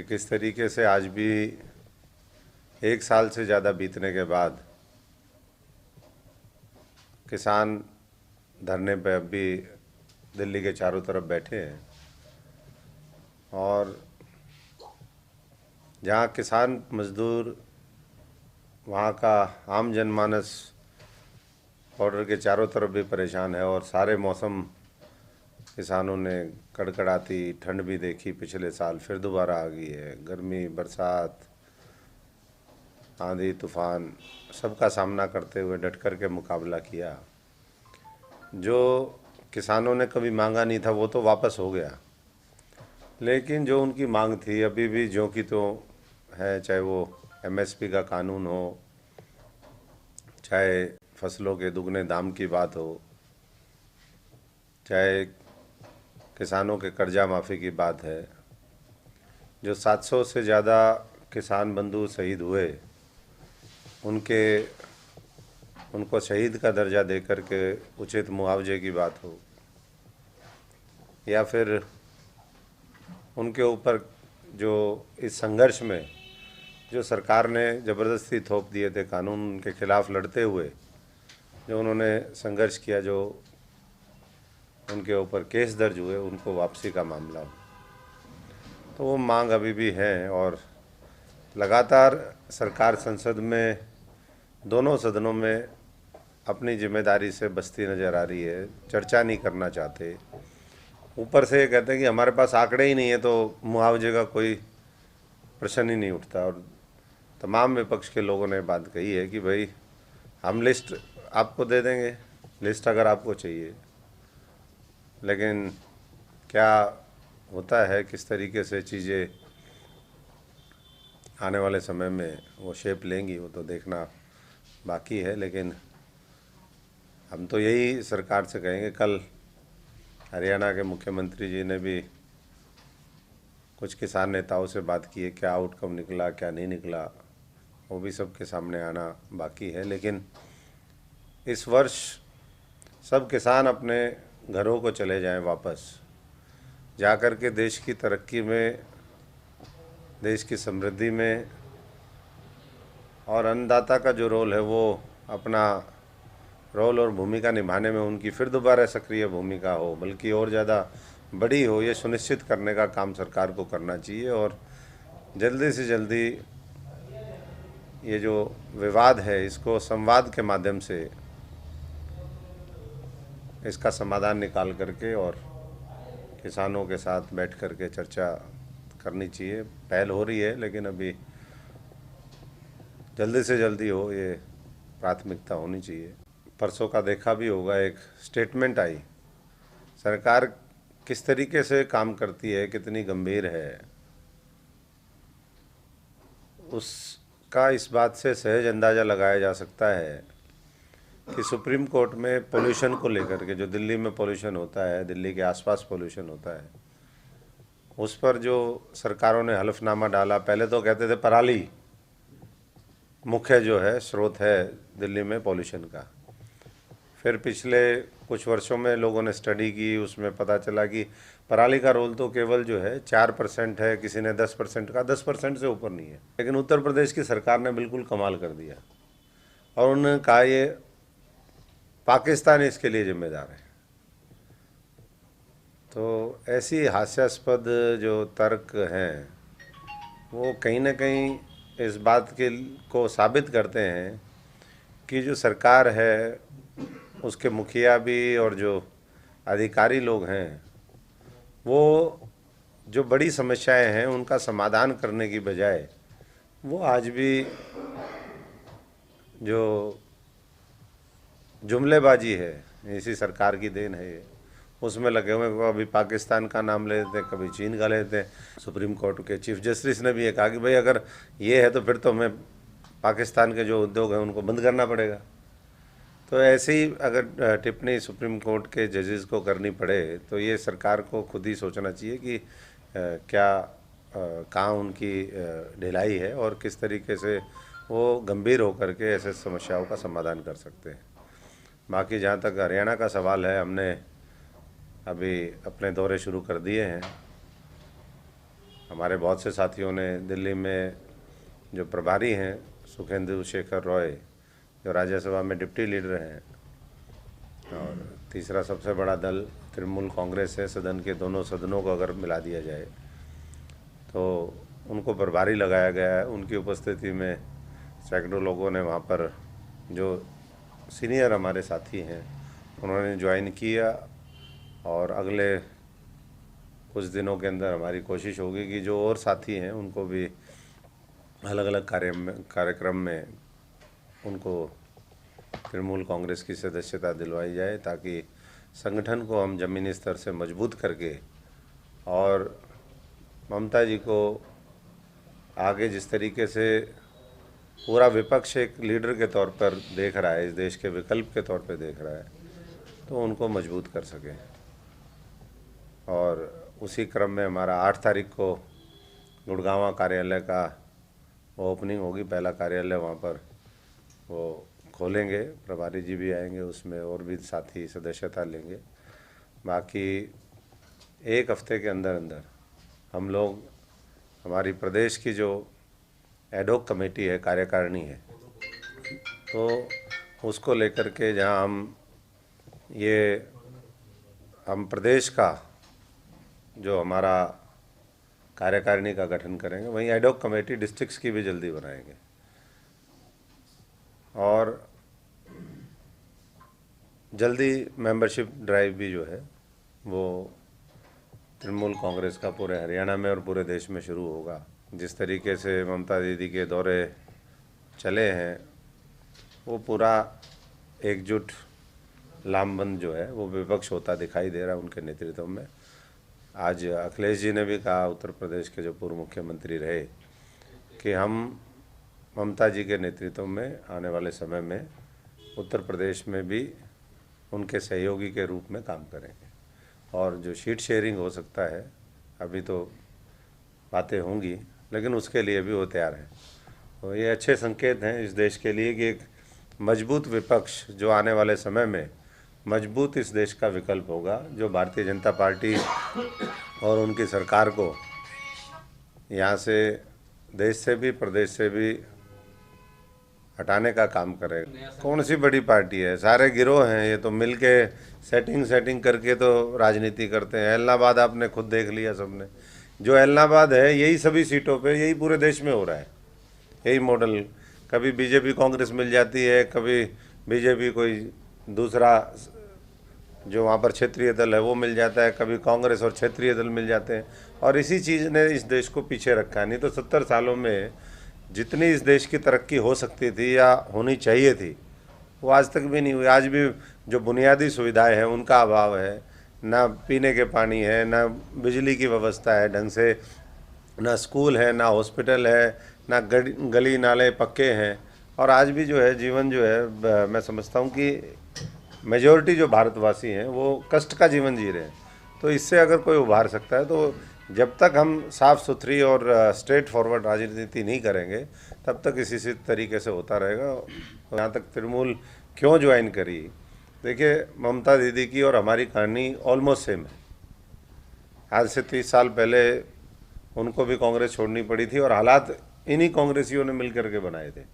किस तरीके से आज भी 1 साल से ज़्यादा बीतने के बाद किसान धरने पे अब भी दिल्ली के चारों तरफ बैठे हैं। और जहाँ किसान मजदूर, वहाँ का आम जनमानस बॉर्डर के चारों तरफ भी परेशान है। और सारे मौसम किसानों ने कड़कड़ाती ठंड भी देखी पिछले साल, फिर दोबारा आ गई है। गर्मी, बरसात, आंधी तूफान सबका सामना करते हुए डट कर के मुकाबला किया। जो किसानों ने कभी मांगा नहीं था वो तो वापस हो गया, लेकिन जो उनकी मांग थी अभी भी ज्यों की तो है। चाहे वो एमएसपी का कानून हो, चाहे फसलों के दुगने दाम की बात हो, चाहे किसानों के कर्जा माफ़ी की बात है। जो 700 से ज़्यादा किसान बंधु शहीद हुए, उनको शहीद का दर्जा दे कर के उचित मुआवजे की बात हो, या फिर उनके ऊपर जो इस संघर्ष में जो सरकार ने ज़बरदस्ती थोप दिए थे कानून, उनके खिलाफ़ लड़ते हुए जो उन्होंने संघर्ष किया, जो उनके ऊपर केस दर्ज हुए, उनको वापसी का मामला हो। तो वो मांग अभी भी है और लगातार सरकार संसद में दोनों सदनों में अपनी जिम्मेदारी से बचती नज़र आ रही है। चर्चा नहीं करना चाहते। ऊपर से ये कहते हैं कि हमारे पास आंकड़े ही नहीं है, तो मुआवजे का कोई प्रश्न ही नहीं उठता। और तमाम विपक्ष के लोगों ने बात कही है कि भाई हम लिस्ट आपको दे देंगे, लिस्ट अगर आपको चाहिए। लेकिन क्या होता है, किस तरीके से चीज़ें आने वाले समय में वो शेप लेंगी, वो तो देखना बाकी है। लेकिन हम तो यही सरकार से कहेंगे, कल हरियाणा के मुख्यमंत्री जी ने भी कुछ किसान नेताओं से बात की है। क्या आउटकम निकला, क्या नहीं निकला, वो भी सबके सामने आना बाकी है। लेकिन इस वर्ष सब किसान अपने घरों को चले जाएं वापस, जाकर के देश की तरक्की में, देश की समृद्धि में और अन्नदाता का जो रोल है वो अपना रोल और भूमिका निभाने में उनकी फिर दोबारा सक्रिय भूमिका हो, बल्कि और ज़्यादा बड़ी हो, ये सुनिश्चित करने का काम सरकार को करना चाहिए। और जल्दी से जल्दी ये जो विवाद है इसको संवाद के माध्यम से इसका समाधान निकाल करके और किसानों के साथ बैठ कर के चर्चा करनी चाहिए। पहल हो रही है, लेकिन अभी जल्दी से जल्दी हो, ये प्राथमिकता होनी चाहिए। परसों का देखा भी होगा, एक स्टेटमेंट आई। सरकार किस तरीके से काम करती है, कितनी गंभीर है, उसका इस बात से सहज अंदाज़ा लगाया जा सकता है कि सुप्रीम कोर्ट में पोल्यूशन को लेकर के, जो दिल्ली में पोल्यूशन होता है, दिल्ली के आसपास पोल्यूशन होता है, उस पर जो सरकारों ने हलफनामा डाला। पहले तो कहते थे पराली मुख्य जो है स्रोत है दिल्ली में पोल्यूशन का। फिर पिछले कुछ वर्षों में लोगों ने स्टडी की, उसमें पता चला कि पराली का रोल तो केवल जो है 4% है, किसी ने 10% का, 10% से ऊपर नहीं है। लेकिन उत्तर प्रदेश की सरकार ने बिल्कुल कमाल कर दिया और उन्होंने कहा ये पाकिस्तान इसके लिए जिम्मेदार है। तो ऐसी हास्यास्पद जो तर्क हैं वो कहीं ना कहीं इस बात के को साबित करते हैं कि जो सरकार है, उसके मुखिया भी और जो अधिकारी लोग हैं, वो जो बड़ी समस्याएं हैं उनका समाधान करने की बजाय वो आज भी जो जुमलेबाजी है, इसी सरकार की देन है ये, उसमें लगे हुए। कभी पाकिस्तान का नाम ले लेते हैं, कभी चीन का ले लेते हैं। सुप्रीम कोर्ट के चीफ जस्टिस ने भी ये कहा कि भाई अगर ये है तो फिर तो हमें पाकिस्तान के जो उद्योग हैं उनको बंद करना पड़ेगा। तो ऐसे ही अगर टिप्पणी सुप्रीम कोर्ट के जजेस को करनी पड़े तो ये सरकार को खुद ही सोचना चाहिए कि क्या कहाँ उनकी ढिलाई है और किस तरीके से वो गंभीर होकर के ऐसे समस्याओं का समाधान कर सकते हैं। बाकी जहाँ तक हरियाणा का सवाल है, हमने अभी अपने दौरे शुरू कर दिए हैं हमारे बहुत से साथियों ने दिल्ली में जो प्रभारी हैं सुखेंदु शेखर रॉय, जो राज्यसभा में डिप्टी लीडर हैं, और तीसरा सबसे बड़ा दल तृणमूल कांग्रेस है, सदन के दोनों सदनों को अगर मिला दिया जाए तो उनको प्रभारी लगाया गया है। उनकी उपस्थिति में सैकड़ों लोगों ने वहाँ पर, जो सीनियर हमारे साथी हैं, उन्होंने ज्वाइन किया। और अगले कुछ दिनों के अंदर हमारी कोशिश होगी कि जो और साथी हैं उनको भी अलग अलग कार्यक्रम में उनको तृणमूल कांग्रेस की सदस्यता दिलवाई जाए, ताकि संगठन को हम ज़मीनी स्तर से मजबूत करके, और ममता जी को आगे जिस तरीके से पूरा विपक्ष एक लीडर के तौर पर देख रहा है, इस देश के विकल्प के तौर पर देख रहा है, तो उनको मजबूत कर सके। और उसी क्रम में हमारा 8 तारीख को गुड़गांव कार्यालय का वो ओपनिंग होगी, पहला कार्यालय वहाँ पर वो खोलेंगे, प्रभारी जी भी आएंगे, उसमें और भी साथी सदस्यता लेंगे। बाकी 1 हफ्ते के अंदर अंदर हम लोग, हमारी प्रदेश की जो एडहॉक कमेटी है, कार्यकारिणी है, तो उसको लेकर के जहाँ हम प्रदेश का जो हमारा कार्यकारिणी का गठन करेंगे, वहीं एडहॉक कमेटी डिस्ट्रिक्ट्स की भी जल्दी बनाएंगे। और जल्दी मेंबरशिप ड्राइव भी जो है वो तृणमूल कांग्रेस का पूरे हरियाणा में और पूरे देश में शुरू होगा। जिस तरीके से ममता दीदी के दौरे चले हैं, वो पूरा एकजुट लामबंद जो है वो विपक्ष होता दिखाई दे रहा है उनके नेतृत्व में। आज अखिलेश जी ने भी कहा, उत्तर प्रदेश के जो पूर्व मुख्यमंत्री रहे, कि हम ममता जी के नेतृत्व में आने वाले समय में उत्तर प्रदेश में भी उनके सहयोगी के रूप में काम करेंगे। और जो सीट शेयरिंग हो सकता है, अभी तो बातें होंगी, लेकिन उसके लिए भी वो तैयार हैं। तो ये अच्छे संकेत हैं इस देश के लिए कि एक मजबूत विपक्ष जो आने वाले समय में मजबूत इस देश का विकल्प होगा, जो भारतीय जनता पार्टी और उनकी सरकार को यहाँ से, देश से भी, प्रदेश से भी हटाने का काम करेगा। कौन सी बड़ी पार्टी है, सारे गिरोह हैं, ये तो मिल के सेटिंग करके तो राजनीति करते हैं। इलाहाबाद आपने खुद देख लिया सबने, जो इलाहाबाद है यही सभी सीटों पे, यही पूरे देश में हो रहा है, यही मॉडल। कभी बीजेपी कांग्रेस मिल जाती है, कभी बीजेपी कोई दूसरा जो वहाँ पर क्षेत्रीय दल है वो मिल जाता है, कभी कांग्रेस और क्षेत्रीय दल मिल जाते हैं, और इसी चीज़ ने इस देश को पीछे रखा है। नहीं तो 70 सालों में जितनी इस देश की तरक्की हो सकती थी या होनी चाहिए थी, वो आज तक भी नहीं हुई। आज भी जो बुनियादी सुविधाएं हैं उनका अभाव है, ना पीने के पानी है, ना बिजली की व्यवस्था है ढंग से, ना स्कूल है, ना हॉस्पिटल है, ना गली नाले पक्के हैं। और आज भी जो है जीवन जो है, मैं समझता हूँ कि मेजॉरिटी जो भारतवासी हैं वो कष्ट का जीवन जी रहे हैं। तो इससे अगर कोई उभार सकता है, तो जब तक हम साफ़ सुथरी और स्ट्रेट फॉरवर्ड राजनीति नहीं करेंगे, तब तक इसी तरीके से होता रहेगा। यहाँ तक तृणमूल क्यों ज्वाइन करी, देखिए ममता दीदी की और हमारी कहानी ऑलमोस्ट सेम है। आज से 30 साल पहले उनको भी कांग्रेस छोड़नी पड़ी थी, और हालात इन्हीं कांग्रेसियों ने मिल करके बनाए थे,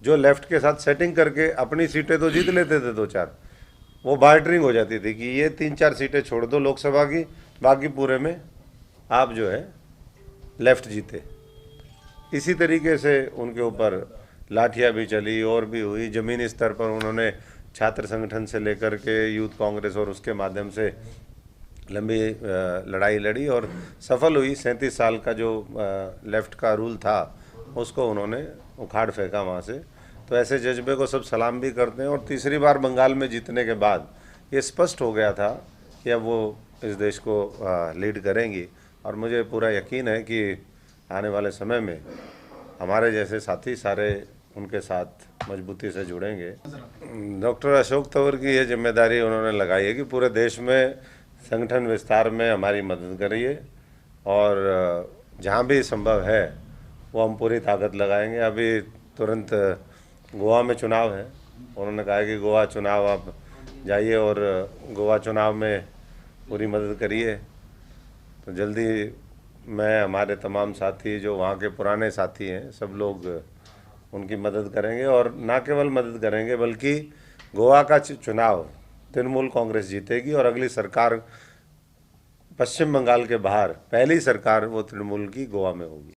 जो लेफ्ट के साथ सेटिंग करके अपनी सीटें तो जीत लेते थे 2-4, वो बार्टरिंग हो जाती थी कि ये 3-4 सीटें छोड़ दो लोकसभा की, बाकी पूरे में आप जो है लेफ्ट जीते। इसी तरीके से उनके ऊपर लाठियाँ भी चली और भी हुई। ज़मीनी स्तर पर उन्होंने छात्र संगठन से लेकर के यूथ कांग्रेस और उसके माध्यम से लंबी लड़ाई लड़ी और सफल हुई। 37 साल का जो लेफ्ट का रूल था उसको उन्होंने उखाड़ फेंका वहाँ से। तो ऐसे जज्बे को सब सलाम भी करते हैं। और तीसरी बार बंगाल में जीतने के बाद ये स्पष्ट हो गया था कि अब वो इस देश को लीड करेंगी, और मुझे पूरा यकीन है कि आने वाले समय में हमारे जैसे साथी सारे उनके साथ मजबूती से जुड़ेंगे। डॉक्टर अशोक तंवर की ये जिम्मेदारी उन्होंने लगाई है कि पूरे देश में संगठन विस्तार में हमारी मदद करिए, और जहाँ भी संभव है वो हम पूरी ताकत लगाएंगे। अभी तुरंत गोवा में चुनाव है, उन्होंने कहा कि गोवा चुनाव आप जाइए और गोवा चुनाव में पूरी मदद करिए। तो जल्दी मैं, हमारे तमाम साथी जो वहाँ के पुराने साथी हैं, सब लोग उनकी मदद करेंगे, और ना केवल मदद करेंगे बल्कि गोवा का चुनाव तृणमूल कांग्रेस जीतेगी, और अगली सरकार पश्चिम बंगाल के बाहर पहली सरकार वो तृणमूल की गोवा में होगी।